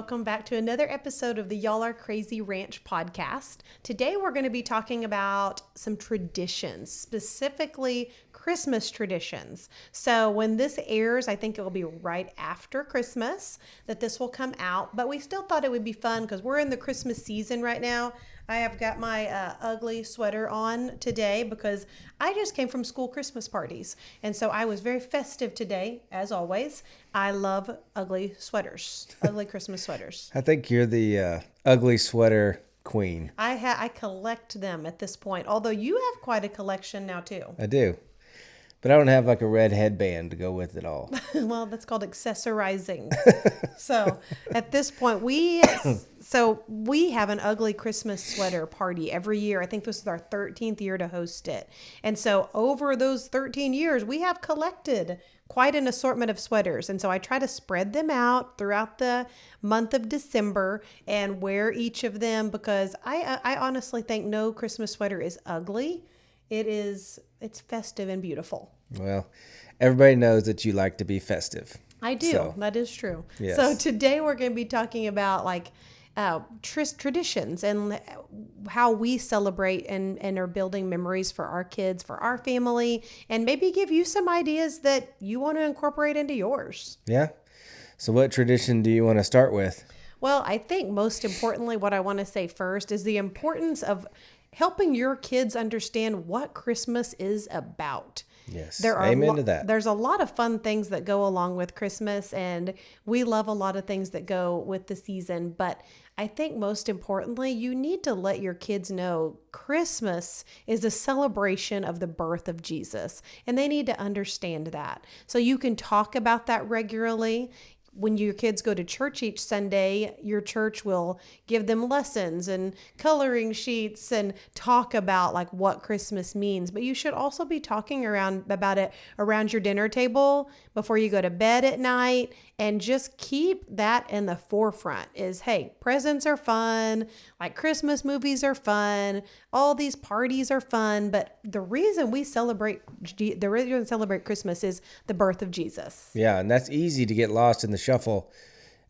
welcome back to another episode of the Y'all Are Crazy Ranch podcast. Today we're going to be talking about some traditions, specifically Christmas traditions. So when this airs, I think it will be right after Christmas that this will come out, but we still thought it would be fun because we're in the Christmas season right now. I have got my ugly sweater on today because I just came from school Christmas parties. And so I was very festive today, as always. I love ugly sweaters, ugly Christmas sweaters. I think you're the ugly sweater queen. I collect them at this point, although you have quite a collection now too. I do. But I don't have like a red headband to go with it all. Well, that's called accessorizing. So at this point, we have an ugly Christmas sweater party every year. I think this is our 13th year to host it. And so over those 13 years, we have collected quite an assortment of sweaters. And so I try to spread them out throughout the month of December and wear each of them because I honestly think no Christmas sweater is ugly. It's festive and beautiful. Well, everybody knows that you like to be festive. I do. So, that is true. yes. So today we're going to be talking about traditions and how we celebrate and are building memories for our kids, for our family, and maybe give you some ideas that you want to incorporate into yours. Yeah. So what tradition do you want to start with? Well, I think most importantly, what I want to say first is the importance of helping your kids understand what Christmas is about. Yes, amen to that. There's a lot of fun things that go along with Christmas, and we love a lot of things that go with the season. But I think most importantly, you need to let your kids know Christmas is a celebration of the birth of Jesus, and they need to understand that. So you can talk about that regularly. When your kids go to church each Sunday, your church will give them lessons and coloring sheets and talk about like what Christmas means. But you should also be talking about it around your dinner table before you go to bed at night, and just keep that in the forefront is, hey, presents are fun, like Christmas movies are fun, all these parties are fun, but the reason we celebrate Christmas is the birth of Jesus. Yeah, and that's easy to get lost in the shuffle,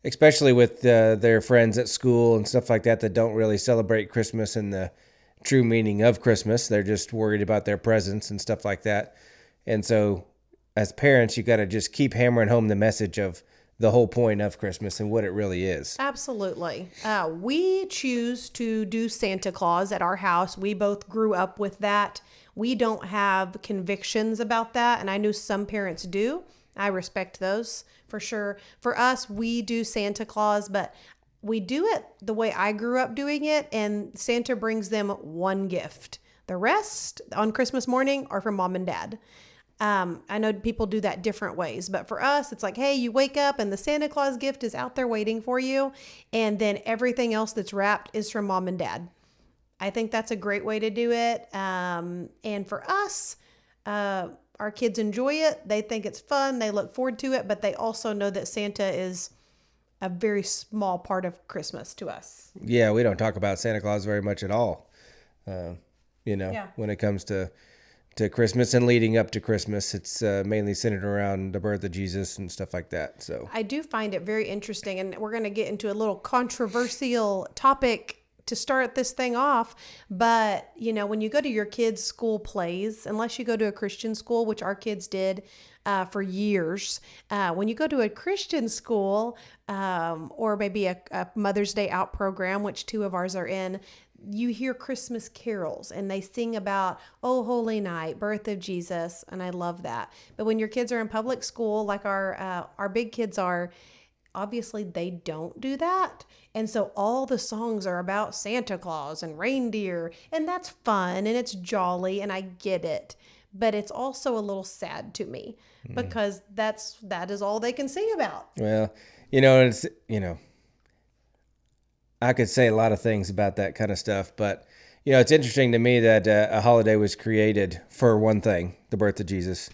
especially with their friends at school and stuff like that don't really celebrate Christmas in the true meaning of Christmas. They're just worried about their presents and stuff like that. And so as parents, you got to just keep hammering home the message of the whole point of Christmas and what it really is. Absolutely. We choose to do Santa Claus at our house. We both grew up with that. We don't have convictions about that, and I know some parents do. I respect those for sure. For us, we do Santa Claus, but we do it the way I grew up doing it, and Santa brings them one gift. The rest on Christmas morning are from mom and dad. I know people do that different ways, but for us, it's like, hey, you wake up and the Santa Claus gift is out there waiting for you, and then everything else that's wrapped is from mom and dad. I think that's a great way to do it. And for us, our kids enjoy it. They think it's fun. They look forward to it, but they also know that Santa is a very small part of Christmas to us. Yeah, we don't talk about Santa Claus very much at all. When it comes to Christmas and leading up to Christmas, it's mainly centered around the birth of Jesus and stuff like that. So I do find it very interesting, and we're going to get into a little controversial topic to start this thing off. But, when you go to your kids' school plays, unless you go to a Christian school, which our kids did for years, when you go to a Christian school or maybe a Mother's Day Out program, which two of ours are in, you hear Christmas carols and they sing about, oh, holy night, birth of Jesus. And I love that. But when your kids are in public school, like our big kids are, obviously they don't do that. And so all the songs are about Santa Claus and reindeer, and that's fun and it's jolly and I get it. But it's also a little sad to me because that is all they can sing about. Well, I could say a lot of things about that kind of stuff, but it's interesting to me that a holiday was created for one thing, the birth of Jesus,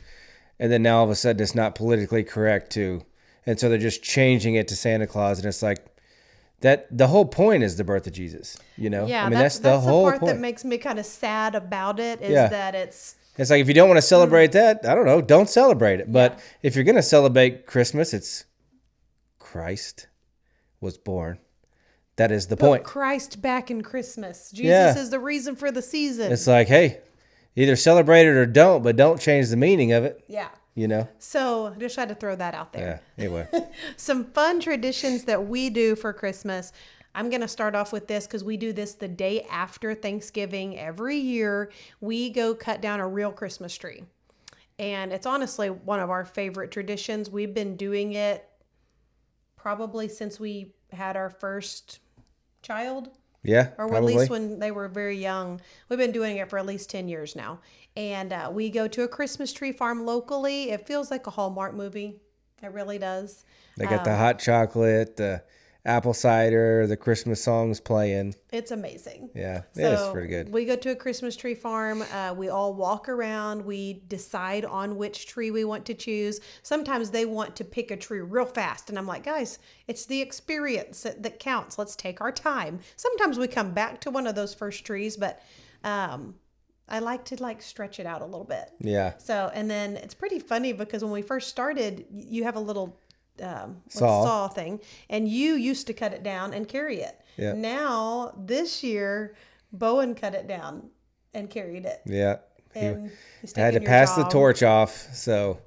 and then now all of a sudden it's not politically correct too, and so they're just changing it to Santa Claus, and it's like that. The whole point is the birth of Jesus. Yeah, I mean that's the whole part point. That makes me kind of sad about it is that it's like if you don't want to celebrate that, I don't know, don't celebrate it. But if you're going to celebrate Christmas, it's Christ. was born. That is the Put point. Christ back in Christmas. Jesus Yeah. is the reason for the season. It's like, hey, either celebrate it or don't, but don't change the meaning of it. Yeah. You know? So just had to throw that out there. Yeah. Anyway. Some fun traditions that we do for Christmas. I'm going to start off with this because we do this the day after Thanksgiving every year. We go cut down a real Christmas tree. And it's honestly one of our favorite traditions. We've been doing it probably since we had our first child. Yeah, Or probably. at least when they were very young. We've been doing it for at least 10 years now. And we go to a Christmas tree farm locally. It feels like a Hallmark movie. It really does. They got the hot chocolate, the apple cider, the Christmas songs playing. It's amazing. Yeah, it is pretty good. We go to a Christmas tree farm. We all walk around. We decide on which tree we want to choose. Sometimes they want to pick a tree real fast. And I'm like, guys, it's the experience that counts. Let's take our time. Sometimes we come back to one of those first trees, but I like to stretch it out a little bit. Yeah. So, and then it's pretty funny because when we first started, you have a little Saw thing, and you used to cut it down and carry it. Yeah. Now this year, Bowen cut it down and carried it. Yeah. And he's I had to taking your pass the job. torch off. So,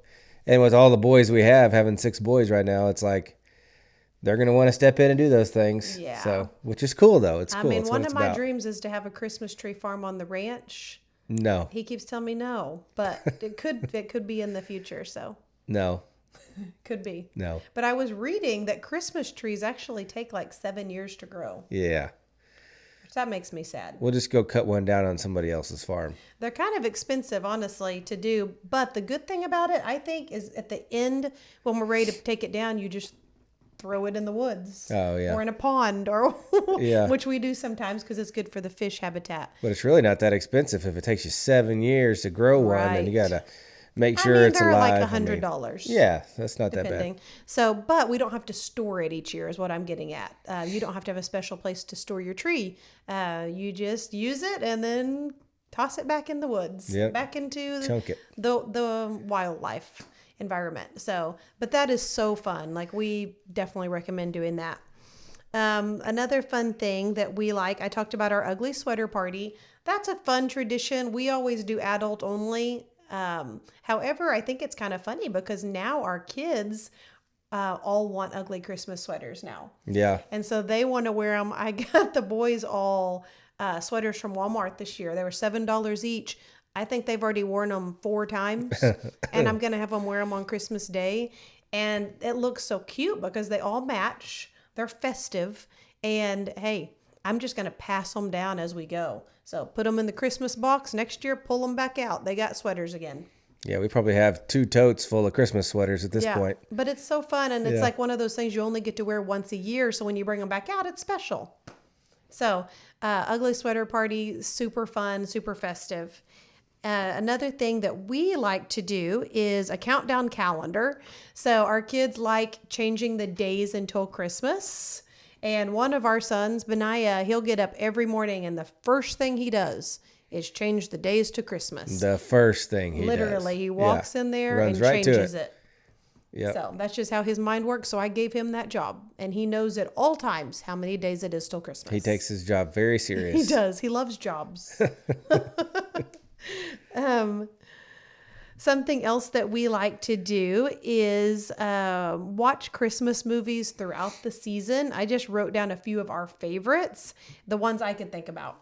and with all the boys we have, having 6 boys right now, it's like they're going to want to step in and do those things. Yeah. So, which is cool though. It's I cool. mean, It's one what of it's my about. dreams is to have a Christmas tree farm on the ranch. No. He keeps telling me no, but it could be in the future. So No. could be. No. But I was reading that Christmas trees actually take like 7 years to grow. Yeah. That makes me sad. We'll just go cut one down on somebody else's farm. They're kind of expensive, honestly, to do. But the good thing about it, I think, is at the end, when we're ready to take it down, you just throw it in the woods. Oh, yeah. Or in a pond, or Yeah. which we do sometimes because it's good for the fish habitat. But it's really not that expensive if it takes you 7 years to grow one, and you Right. got to make sure it's they're alive. like $100. Yeah, that's not that Depending. bad. So, but we don't have to store it each year is what I'm getting at. You don't have to have a special place to store your tree. You just use it and then toss it back in the woods, Yep. back into Chunk it. the wildlife environment. So, but that is so fun. Like, we definitely recommend doing that. Another fun thing that we like, I talked about our ugly sweater party. That's a fun tradition. We always do adult only. However, I think it's kind of funny because now our kids all want ugly Christmas sweaters now. Yeah. And so they want to wear them. I got the boys all sweaters from Walmart this year. They were $7 each. I think they've already worn them 4 times. And I'm going to have them wear them on Christmas Day. And it looks so cute because they all match. They're festive. And hey, I'm just going to pass them down as we go. So put them in the Christmas box. Next year, pull them back out. They got sweaters again. Yeah, we probably have 2 totes full of Christmas sweaters at this point. But it's so fun. And it's Yeah. like one of those things you only get to wear once a year. So when you bring them back out, it's special. So ugly sweater party, super fun, super festive. Another thing that we like to do is a countdown calendar. So our kids like changing the days until Christmas. And one of our sons, Benaiah, he'll get up every morning and the first thing he does is change the days to Christmas. The first thing he Literally, does. he walks in there Runs and right to changes it. it. Yep. So that's just how his mind works. So I gave him that job. And he knows at all times how many days it is till Christmas. He takes his job very serious. He does. He loves jobs. Something else that we like to do is watch Christmas movies throughout the season. I just wrote down a few of our favorites, the ones I can think about.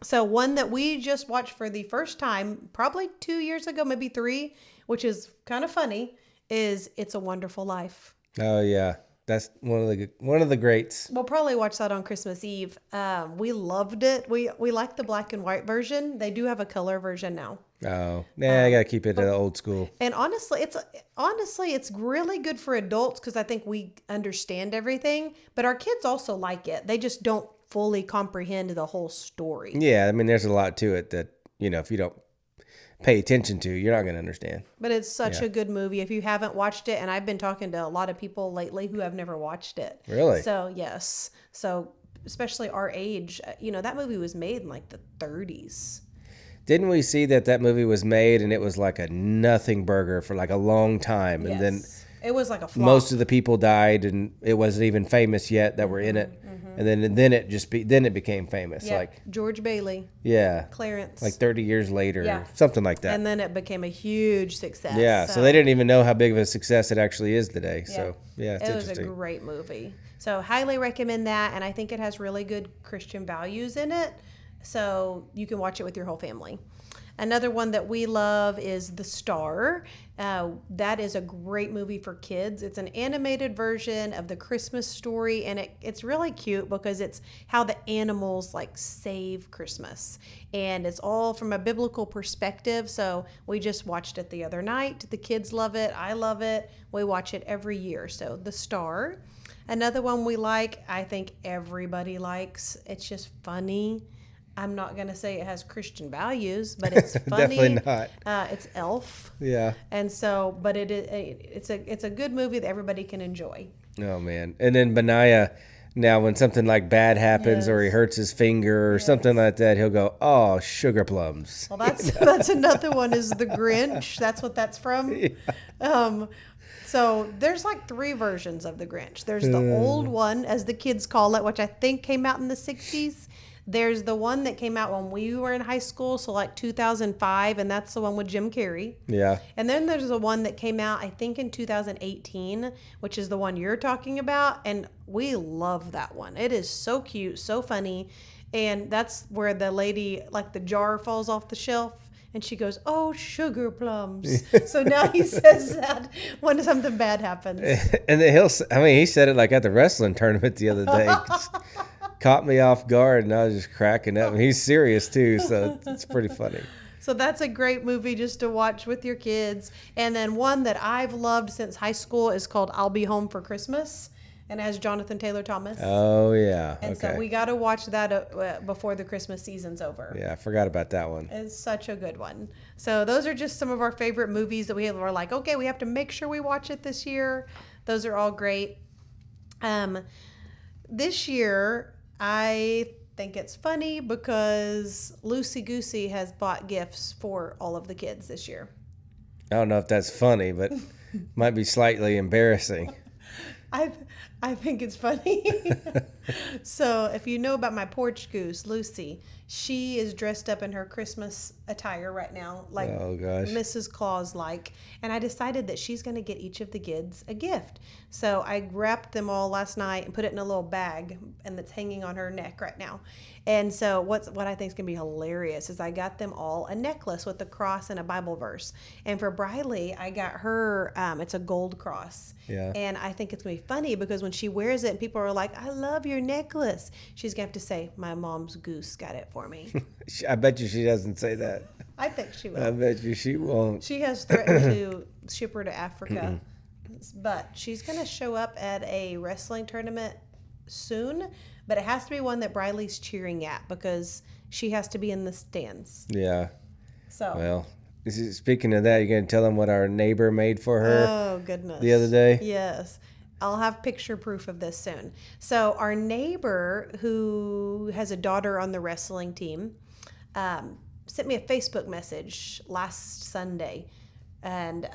So one that we just watched for the first time, probably 2 years ago, maybe 3, which is kind of funny, is It's a Wonderful Life. Oh yeah, that's one of the greats. We'll probably watch that on Christmas Eve. We loved it. We like the black and white version. They do have a color version now. Oh, yeah, I gotta keep it old school. And honestly, it's really good for adults because I think we understand everything. But our kids also like it. They just don't fully comprehend the whole story. Yeah, I mean, there's a lot to it that if you don't pay attention to, you're not gonna understand. But it's such a good movie. If you haven't watched it, and I've been talking to a lot of people lately who have never watched it. Really? So yes. So especially our age, that movie was made in like the 30s. Didn't we see that movie was made and it was like a nothing burger for like a long time, and then Yes. It was like a flop. Most of the people died, and it wasn't even famous yet that were in it. And then it became famous. Yeah. Like George Bailey, yeah, Clarence. like 30 years later, Yeah. or something like that. And then it became a huge success. Yeah, so they didn't even know how big of a success it actually is today. So yeah, it's it was interesting. a great movie. So highly recommend that, and I think it has really good Christian values in it. So you can watch it with your whole family. Another one that we love is The Star. That is a great movie for kids. It's an animated version of the Christmas story, and it's really cute because it's how the animals like save Christmas. And it's all from a biblical perspective. So we just watched it the other night. The kids love it. I love it. We watch it every year. So The Star. Another one we like, I think everybody likes. It's just funny. I'm not going to say it has Christian values, but it's funny. Definitely not. It's Elf. Yeah. And so, but it's a good movie that everybody can enjoy. Oh man. And then Benaiah, now when something like bad happens or he hurts his finger or something like that, he'll go, "Oh, sugar plums." Well, that's another one is The Grinch. That's what that's from. Yeah. So there's like 3 versions of The Grinch. There's the old one, as the kids call it, which I think came out in the 60s. There's the one that came out when we were in high school, so like 2005, and that's the one with Jim Carrey. Yeah. And then there's the one that came out, I think, in 2018, which is the one you're talking about, and we love that one. It is so cute, so funny, and that's where the lady, like the jar falls off the shelf, and she goes, "Oh, sugar plums." So now he says that when something bad happens. And then he said it like at the wrestling tournament the other day. Caught me off guard, and I was just cracking up. And he's serious too, so it's pretty funny. So that's a great movie just to watch with your kids. And then one that I've loved since high school is called I'll Be Home for Christmas, and has Jonathan Taylor Thomas. Oh yeah, and so we got to watch that before the Christmas season's over. Yeah, I forgot about that one. It's such a good one. So those are just some of our favorite movies that we're like, okay, we have to make sure we watch it this year. Those are all great. This year, I think it's funny because Loosey Goosey has bought gifts for all of the kids this year. I don't know if that's funny, but might be slightly embarrassing. I think it's funny. So if you know about my porch goose, Lucy, she is dressed up in her Christmas attire right now, like Mrs. Claus like. And I decided that she's going to get each of the kids a gift. So I wrapped them all last night and put it in a little bag, and it's hanging on her neck right now. And so what I think is going to be hilarious is I got them all a necklace with a cross and a Bible verse. And for Briley, I got her, it's a gold cross. Yeah. And I think it's going to be funny because when she wears it and people are like, "I love your necklace," she's going to have to say, "My mom's goose got it for me." I bet you she doesn't say that. I think she will. I bet you she won't. She has threatened to ship her to Africa. But she's going to show up at a wrestling tournament soon. But it has to be one that Briley's cheering at because she has to be in the stands. Yeah. So. Well, speaking of that, you're going to tell them what our neighbor made for her? Oh, goodness. The other day? Yes. I'll have picture proof of this soon. So our neighbor who has a daughter on the wrestling team sent me a Facebook message last Sunday. And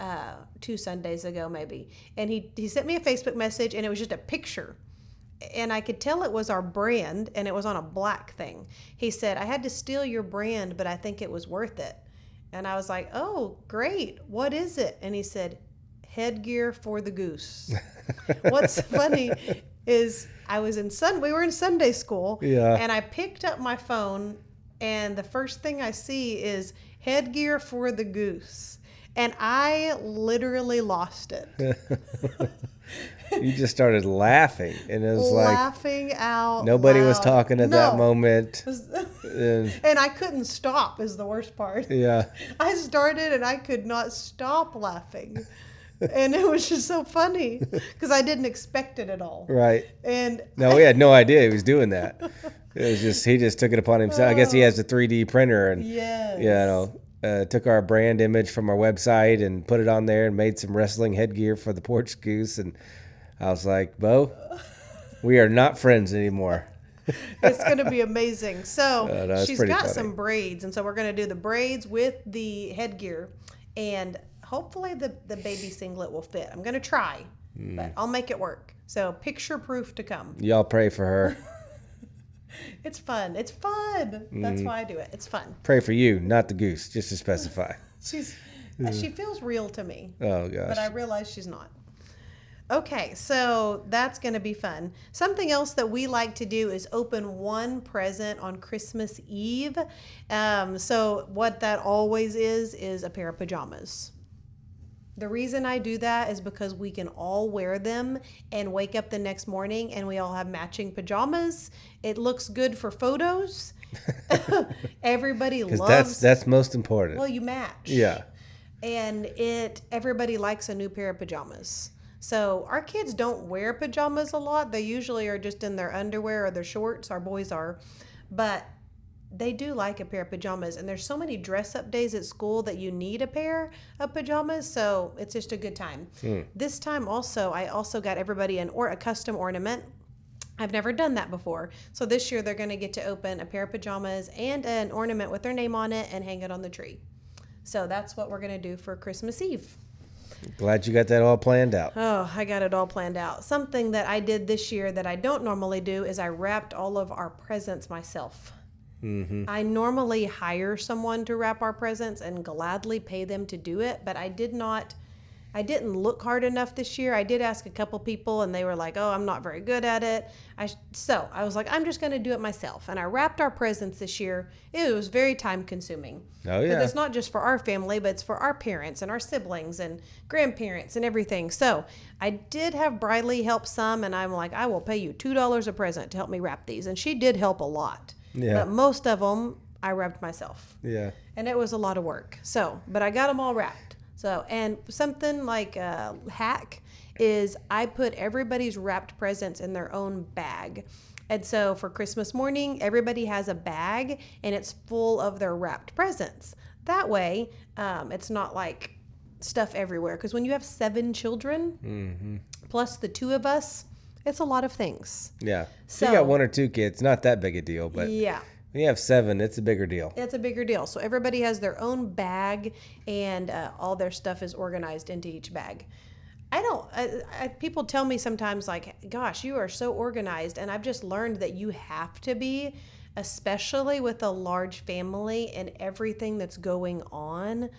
2 Sundays ago maybe. And he sent me a Facebook message, and it was just a picture. And I could tell it was our brand, and it was on a black thing. He said, "I had to steal your brand, but I think it was worth it." And I was like, "Oh, great. What is it?" And he said, "Headgear for the goose." What's funny is we were in Sunday school, and I picked up my phone, and the first thing I see is headgear for the goose. And I literally lost it. You just started laughing, and it was laughing out nobody loud. was talking at that moment. And I couldn't stop is the worst part. Yeah. I started and I could not stop laughing. And it was just so funny because I didn't expect it at all. Right. And we had no idea he was doing that. It was just, he just took it upon himself. I guess he has a 3D printer and, took our brand image from our website and put it on there and made some wrestling headgear for the porch goose. And I was like, "Bo, we are not friends anymore." It's going to be amazing. So no, she's got some braids. And so we're going to do the braids with the headgear. And hopefully the baby singlet will fit. I'm going to try, but I'll make it work. So picture proof to come. Y'all pray for her. It's fun. It's fun. That's why I do it. It's fun. Pray for you, not the goose, just to specify. She feels real to me. Oh, gosh. But I realize she's not. Okay, so that's going to be fun. Something else that we like to do is open one present on Christmas Eve. So what that always is a pair of pajamas. The reason I do that is because we can all wear them and wake up the next morning and we all have matching pajamas. It looks good for photos. Everybody loves. That's most important. Well, you match. Yeah. And everybody likes a new pair of pajamas. So our kids don't wear pajamas a lot. They usually are just in their underwear or their shorts. Our boys are. But they do like a pair of pajamas. And there's so many dress-up days at school that you need a pair of pajamas. So it's just a good time. This time also, I also got everybody a custom ornament. I've never done that before. So this year they're going to get to open a pair of pajamas and an ornament with their name on it and hang it on the tree. So that's what we're going to do for Christmas Eve. Glad you got that all planned out. Oh, I got it all planned out. Something that I did this year that I don't normally do is I wrapped all of our presents myself. I normally hire someone to wrap our presents and gladly pay them to do it, but I didn't look hard enough this year. I did ask a couple people and they were like, oh, I'm not very good at it. So I was like, I'm just going to do it myself. And I wrapped our presents this year. It was very time consuming. Oh, yeah. Because it's not just for our family, but it's for our parents and our siblings and grandparents and everything. So I did have Briley help some, and I'm like, I will pay you $2 a present to help me wrap these. And she did help a lot. Yeah. But most of them I wrapped myself. Yeah. And it was a lot of work. So, but I got them all wrapped. So, and something like a hack is I put everybody's wrapped presents in their own bag. And so for Christmas morning, everybody has a bag and it's full of their wrapped presents. That way, it's not like stuff everywhere. Because when you have 7 children, plus the 2 of us, it's a lot of things. Yeah. So you got 1 or 2 kids, not that big a deal, but yeah. when you have 7, it's a bigger deal. It's a bigger deal. So everybody has their own bag, and all their stuff is organized into each bag. People tell me sometimes, like, gosh, you are so organized. And I've just learned that you have to be, especially with a large family and everything that's going on.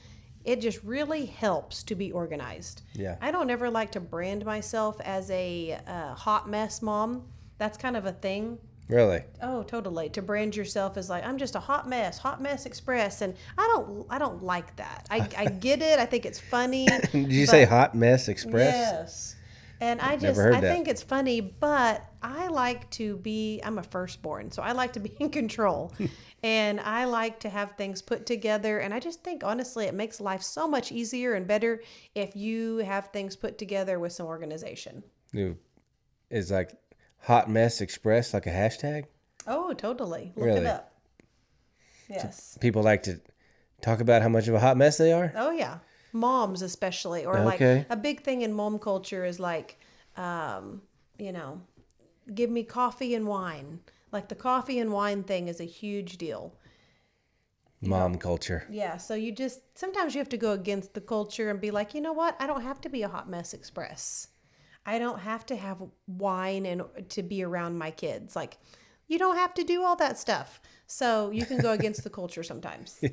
It just really helps to be organized. Yeah. I don't ever like to brand myself as a hot mess mom. That's kind of a thing. Really? Oh, totally. To brand yourself as like, I'm just a hot mess express. And I don't like that. I get it. I think it's funny. Did you say hot mess express? Yes. And I think it's funny, but I like to I'm a firstborn, so I like to be in control. And I like to have things put together. And I just think, honestly, it makes life so much easier and better if you have things put together with some organization. Is like hot mess express like a hashtag? Oh, totally. Look Really? it up. Yes. So people like to talk about how much of a hot mess they are? Oh, yeah. Moms especially. Or Okay. like a big thing in mom culture is like, give me coffee and wine. Like the coffee and wine thing is a huge deal. Mom culture. Yeah. So sometimes you have to go against the culture and be like, you know what? I don't have to be a hot mess express. I don't have to have wine and to be around my kids. Like, you don't have to do all that stuff. So you can go against the culture sometimes.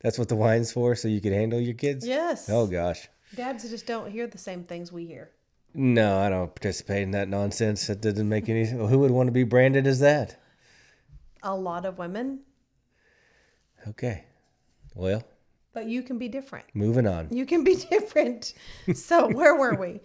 That's what the wine's for, so you can handle your kids? Yes. Oh, gosh. Dads just don't hear the same things we hear. No, I don't participate in that nonsense. That doesn't make any sense. Who would want to be branded as that? A lot of women. Okay. Well. But you can be different. Moving on. You can be different. So where were we?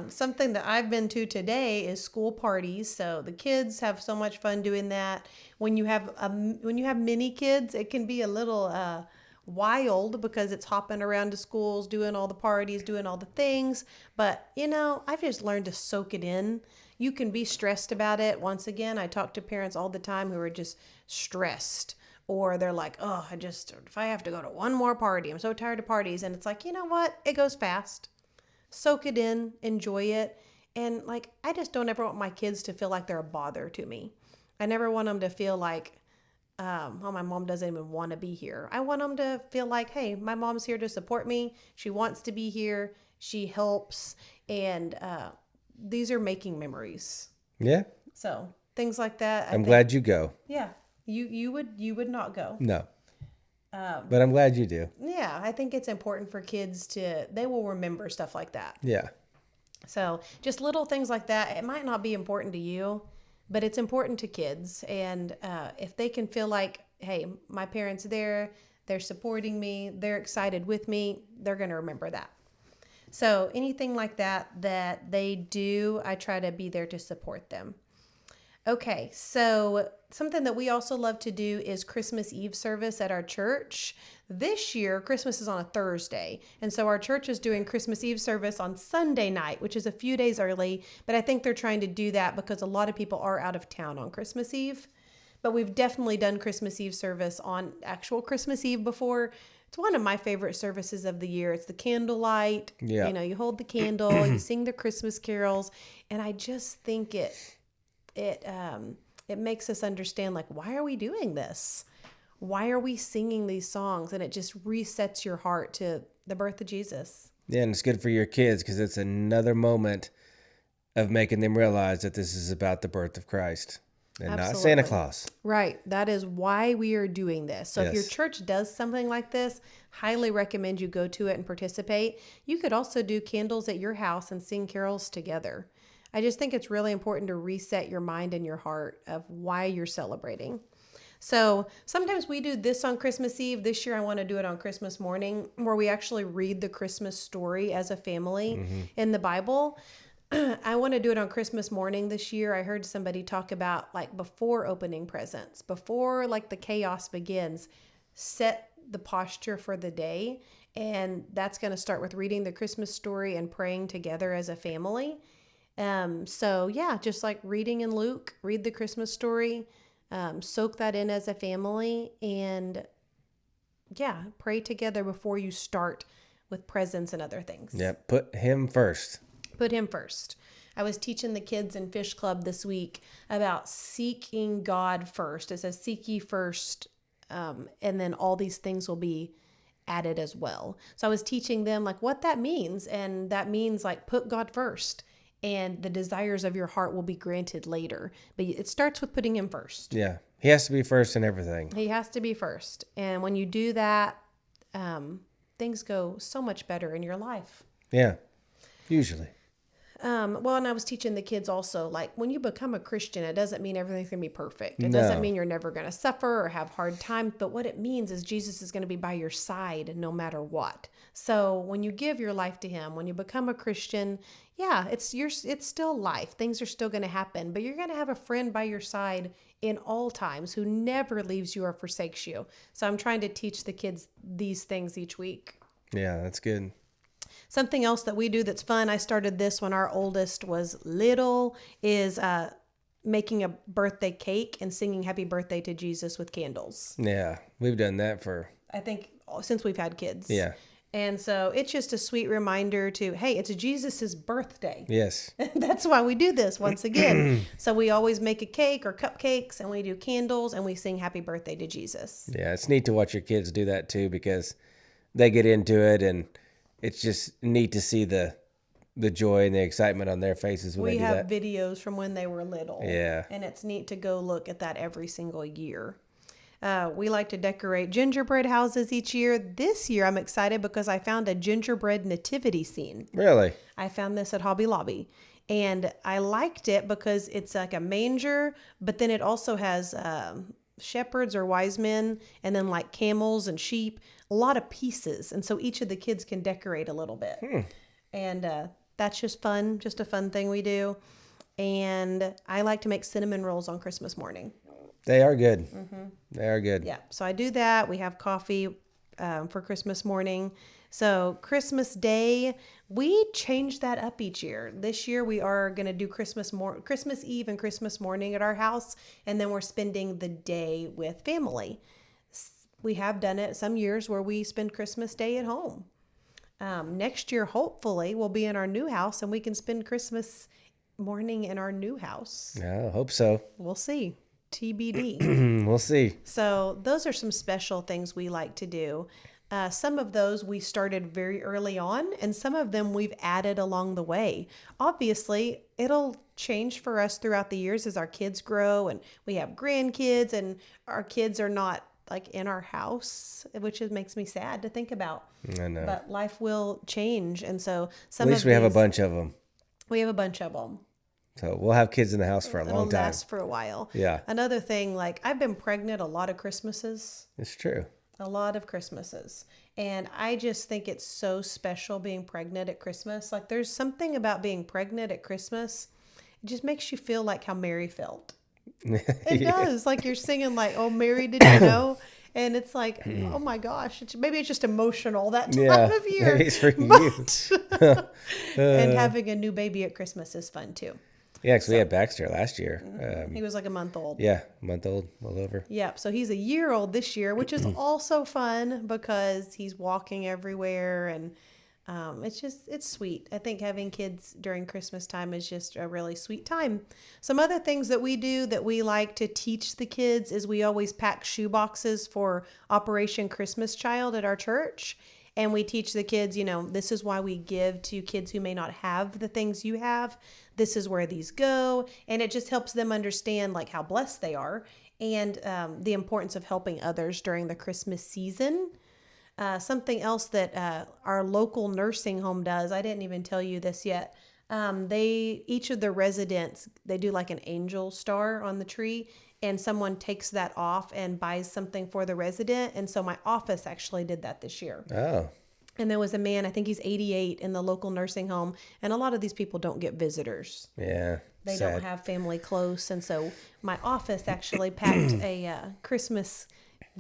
Something that I've been to today is school parties. So the kids have so much fun doing that. When you have mini kids, it can be a little wild because it's hopping around to schools, doing all the parties, doing all the things. But, I've just learned to soak it in. You can be stressed about it. Once again, I talk to parents all the time who are just stressed. Or they're like, oh, if I have to go to one more party, I'm so tired of parties. And it's like, you know what? It goes fast. Soak it in, enjoy it. And like, I just don't ever want my kids to feel like they're a bother to me. I never want them to feel like oh, my mom doesn't even want to be here. I want them to feel like, hey, my mom's here to support me. She wants to be here. She helps. And these are making memories. Yeah. So things like that. I'm glad you go. Yeah. You would not go. No. But I'm glad you do. Yeah. I think it's important for kids they will remember stuff like that. Yeah. So just little things like that. It might not be important to you, but it's important to kids. And if they can feel like, hey, my parents are there, they're supporting me, they're excited with me, they're going to remember that. So anything like that they do, I try to be there to support them. Okay, so something that we also love to do is Christmas Eve service at our church. This year, Christmas is on a Thursday, and so our church is doing Christmas Eve service on Sunday night, which is a few days early, but I think they're trying to do that because a lot of people are out of town on Christmas Eve. But we've definitely done Christmas Eve service on actual Christmas Eve before. It's one of my favorite services of the year. It's the candlelight. Yeah. You know, you hold the candle, you sing the Christmas carols, and I just think it makes us understand, like, why are we doing this? Why are we singing these songs? And it just resets your heart to the birth of Jesus. Yeah, and it's good for your kids because it's another moment of making them realize that this is about the birth of Christ and Absolutely. not Santa Claus. Right. That is why we are doing this. So if your Yes. church does something like this, highly recommend you go to it and participate. You could also do candles at your house and sing carols together. I just think it's really important to reset your mind and your heart of why you're celebrating. So sometimes we do this on Christmas Eve. This year I want to do it on Christmas morning, where we actually read the Christmas story as a family in the Bible. I want to do it on Christmas morning this year. I heard somebody talk about, like, before opening presents, before like the chaos begins, set the posture for the day. And that's going to start with reading the Christmas story and praying together as a family. So yeah, just like reading in Luke, read the Christmas story, soak that in as a family, and yeah, pray together before you start with presents and other things. Yeah, put him first. Put him first. I was teaching the kids in Fish Club this week about seeking God first. It says, seek ye first, and then all these things will be added as well. So I was teaching them like what that means. And that means like put God first, and the desires of your heart will be granted later. But it starts with putting him first. Yeah, he has to be first in everything. He has to be first. And when you do that, things go so much better in your life. Yeah, usually. Well, and I was teaching the kids also, like, when you become a Christian, it doesn't mean everything's going to be perfect. It No. doesn't mean you're never going to suffer or have hard times. But what it means is Jesus is going to be by your side no matter what. So when you give your life to him, when you become a Christian, yeah, it's still life. Things are still going to happen, but you're going to have a friend by your side in all times who never leaves you or forsakes you. So I'm trying to teach the kids these things each week. Yeah, that's good. Something else that we do that's fun, I started this when our oldest was little, is making a birthday cake and singing happy birthday to Jesus with candles. Yeah, we've done that for... I think since we've had kids. Yeah. And so it's just a sweet reminder to, hey, it's Jesus's birthday. Yes. That's why we do this once again. So we always make a cake or cupcakes, and we do candles, and we sing happy birthday to Jesus. Yeah, it's neat to watch your kids do that too, because they get into it, and it's just neat to see the joy and the excitement on their faces when they do that. We have videos from when they were little. Yeah. And it's neat to go look at that every single year. We like to decorate gingerbread houses each year. This year, I'm excited because I found a gingerbread nativity scene. Really? I found this at Hobby Lobby. And I liked it because it's like a manger, but then it also has shepherds or wise men, and then like camels and sheep, a lot of pieces. And so each of the kids can decorate a little bit. And that's just fun, just a fun thing we do. And I like to make cinnamon rolls on Christmas morning. They are good. They are good. Yeah, so I do that. We have coffee for Christmas morning. So Christmas Day, we change that up each year. This year we are going to do Christmas Eve and Christmas morning at our house, and then we're spending the day with family. We have done it some years where we spend Christmas Day at home. Next year, hopefully, we'll be in our new house and we can spend Christmas morning in our new house. I hope so. We'll see. TBD. We'll see. So those are some special things we like to do. Some of those we started very early on, and some of them we've added along the way. Obviously, it'll change for us throughout the years as our kids grow and we have grandkids and our kids are not like in our house, which makes me sad to think about. I know. But life will change, and so At least we have a bunch of them. We have a bunch of them. So we'll have kids in the house for a long time. Last for a while. Yeah. Another thing, like I've been pregnant a lot of Christmases. It's true. A lot of Christmases. And I just think it's so special being pregnant at Christmas. Like there's something about being pregnant at Christmas. It just makes you feel like how Mary felt. It does. Like you're singing like, oh, Mary, did you know? And it's like, oh my gosh, maybe it's just emotional that time of year. Maybe it's for you. And having a new baby at Christmas is fun too. Yeah, because we had Baxter last year. He was like a month old. Yeah, a month old, well over. Yeah, so he's a year old this year, which is also fun because he's walking everywhere and it's sweet. I think having kids during Christmas time is just a really sweet time. Some other things that we do that we like to teach the kids is we always pack shoe boxes for Operation Christmas Child at our church. And we teach the kids, this is why we give to kids who may not have the things you have. This is where these go. And it just helps them understand like how blessed they are and the importance of helping others during the Christmas season. Something else that our local nursing home does, I didn't even tell you this yet. Each of the residents, they do like an angel star on the tree. And someone takes that off and buys something for the resident. And so my office actually did that this year. Oh. And there was a man, I think he's 88 in the local nursing home. And a lot of these people don't get visitors. Yeah. They sad. don't have family close. And so my office actually packed a Christmas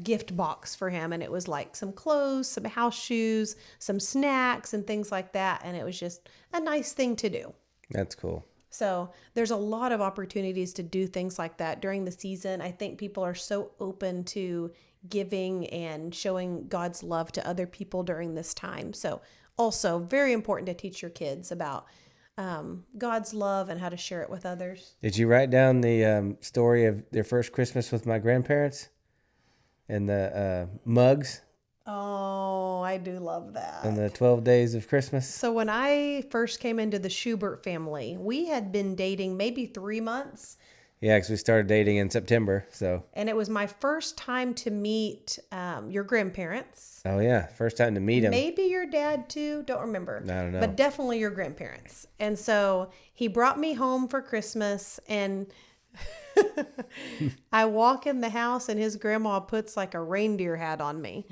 gift box for him. And it was like some clothes, some house shoes, some snacks and things like that. And it was just a nice thing to do. That's cool. So there's a lot of opportunities to do things like that during the season. I think people are so open to giving and showing God's love to other people during this time. So also very important to teach your kids about God's love and how to share it with others. Did you write down the story of their first Christmas with my grandparents and the mugs? Oh, I do love that. And the 12 days of Christmas? So when I first came into the Schubert family, we had been dating maybe 3 months. Yeah, because we started dating in September. And it was my first time to meet your grandparents. Oh, yeah. First time to meet him. Maybe your dad too. Don't remember. I don't know. But definitely your grandparents. And so he brought me home for Christmas and I walk in the house and his grandma puts like a reindeer hat on me.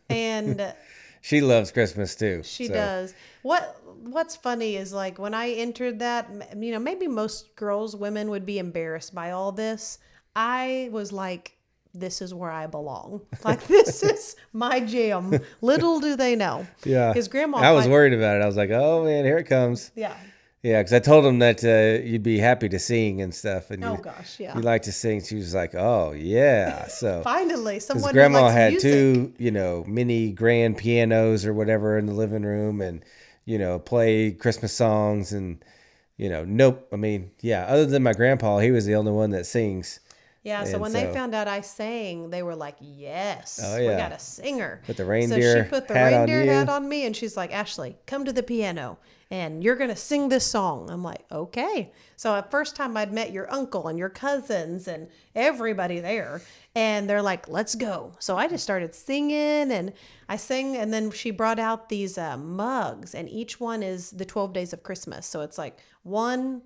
And she loves Christmas too. She does. What's funny is like when I entered that, maybe most women would be embarrassed by all this. I was like, this is where I belong. Like, this is my jam. Little do they know. Yeah. His grandma. I was worried about it. I was like, oh man, here it comes. Yeah. Yeah, because I told him that you'd be happy to sing and stuff. And oh gosh, yeah. You like to sing. She was like, oh yeah. So finally, someone. Grandma who likes had music. 2, mini grand pianos or whatever in the living room, and play Christmas songs and nope. I mean, yeah. Other than my grandpa, he was the only one that sings. Yeah, so when they found out I sang, they were like, yes, we got a singer. Put the reindeer So she put the reindeer hat on me, and she's like, Ashley, come to the piano, and you're going to sing this song. I'm like, okay. So at first time I'd met your uncle and your cousins and everybody there, and they're like, let's go. So I just started singing, and I sang, and then she brought out these mugs, and each one is the 12 days of Christmas. So it's like one...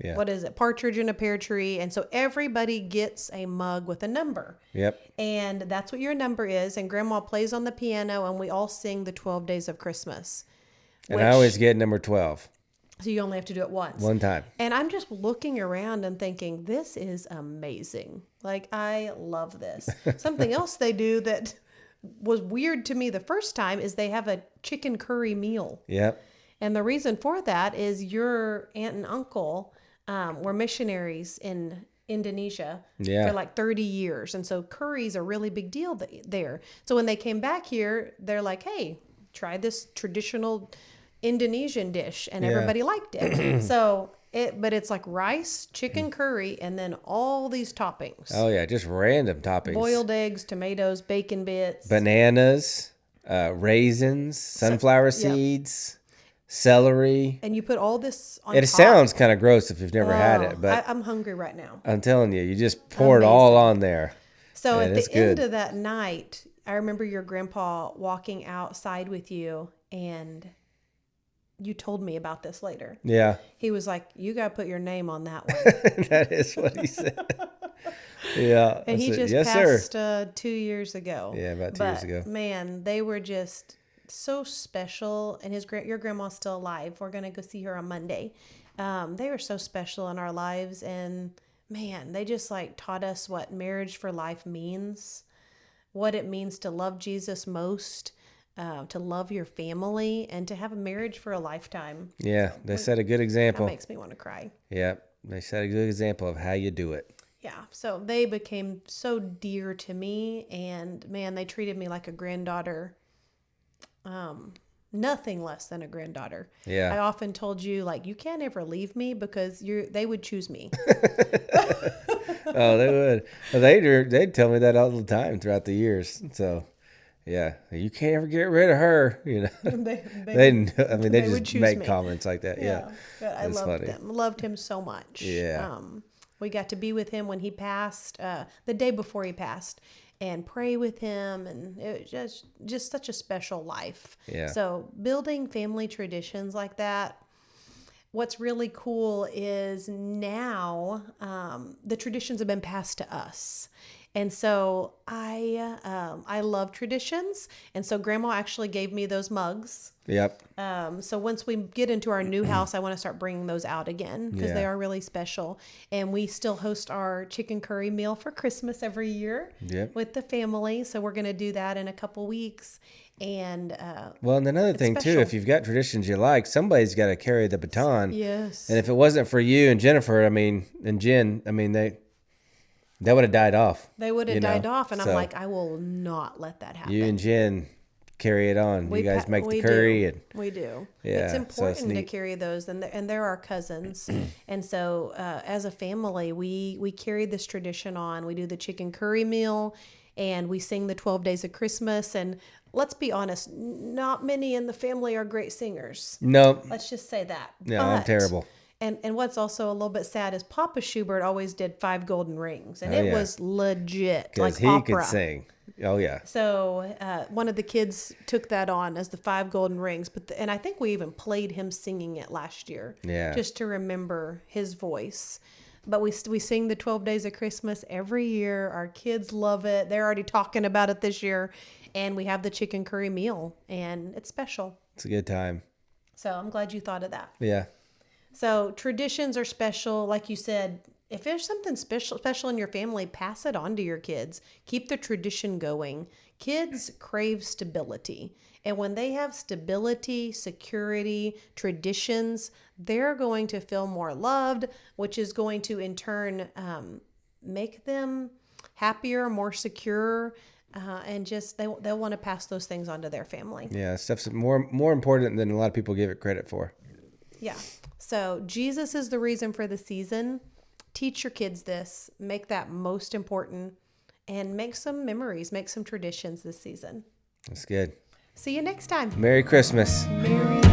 Yeah. What is it? Partridge in a pear tree. And so everybody gets a mug with a number. Yep. And that's what your number is. And Grandma plays on the piano and we all sing the 12 days of Christmas. And I always get number 12. So you only have to do it once. One time. And I'm just looking around and thinking, this is amazing. Like, I love this. Something else they do that was weird to me the first time is they have a chicken curry meal. Yep. And the reason for that is your aunt and uncle were missionaries in Indonesia for like 30 years. And so curry's a really big deal there. So when they came back here, they're like, hey, try this traditional Indonesian dish. And everybody liked it. So But it's like rice, chicken curry, and then all these toppings. Oh yeah, just random toppings. Boiled eggs, tomatoes, bacon bits. Bananas, raisins, sunflower seeds, celery. And you put all this on It top. sounds kind of gross if you've never had it, but I'm hungry right now. I'm telling you, you just pour it all on there. So and at it's the good. end of that night, I remember your grandpa walking outside with you, and you told me about this later. Yeah. He was like, "You got to put your name on that one." That is what he said. Yeah. And he said, just yes, passed sir. 2 years ago. Yeah, about 2 years ago. Man, they were just so special. And your grandma's still alive. We're gonna go see her on Monday. They were so special in our lives, and man, they just like taught us what marriage for life means, what it means to love Jesus most, to love your family, and to have a marriage for a lifetime. Yeah, they set a good example. That makes me want to cry. Yeah, they set a good example of how you do it. Yeah, so they became so dear to me, and man, they treated me like a granddaughter. Nothing less than a granddaughter. Yeah. I often told you, like, you can't ever leave me because they would choose me. Oh, they would. They'd tell me that all the time throughout the years. So, yeah, you can't ever get rid of her. You know, they just make comments like that. Yeah, but I loved him so much. Yeah. We got to be with him when he passed, the day before he passed, and pray with him, and it was just such a special life. Yeah. So building family traditions like that. What's really cool is now the traditions have been passed to us. And so I love traditions. And so Grandma actually gave me those mugs. Yep. So once we get into our new house, I want to start bringing those out again because they are really special. And we still host our chicken curry meal for Christmas every year with the family. So we're going to do that in a couple weeks. And well, and another thing too, if you've got traditions you like, somebody's got to carry the baton. Yes. And if it wasn't for you and Jennifer, and Jen, they would have died off. They would have died off, and I'm like, I will not let that happen. You and Jen carry it on. You guys make the curry. We do. Yeah, it's important to carry those, and they're our cousins. And so as a family, we carry this tradition on. We do the chicken curry meal, and we sing the 12 Days of Christmas. And let's be honest, not many in the family are great singers. No. Let's just say that. No, I'm terrible. And what's also a little bit sad is Papa Schubert always did 5 golden rings, and it was legit, like he opera. could sing. Oh yeah. So one of the kids took that on as the 5 golden rings, and I think we even played him singing it last year. Yeah. Just to remember his voice. But we sing the 12 Days of Christmas every year. Our kids love it. They're already talking about it this year, and we have the chicken curry meal, and it's special. It's a good time. So I'm glad you thought of that. Yeah. So traditions are special. Like you said, if there's something special in your family, pass it on to your kids. Keep the tradition going. Kids crave stability. And when they have stability, security, traditions, they're going to feel more loved, which is going to in turn make them happier, more secure, and just they'll want to pass those things on to their family. Yeah, stuff's more important than a lot of people give it credit for. Yeah. So Jesus is the reason for the season. Teach your kids this. Make that most important. And make some memories. Make some traditions this season. That's good. See you next time. Merry Christmas. Merry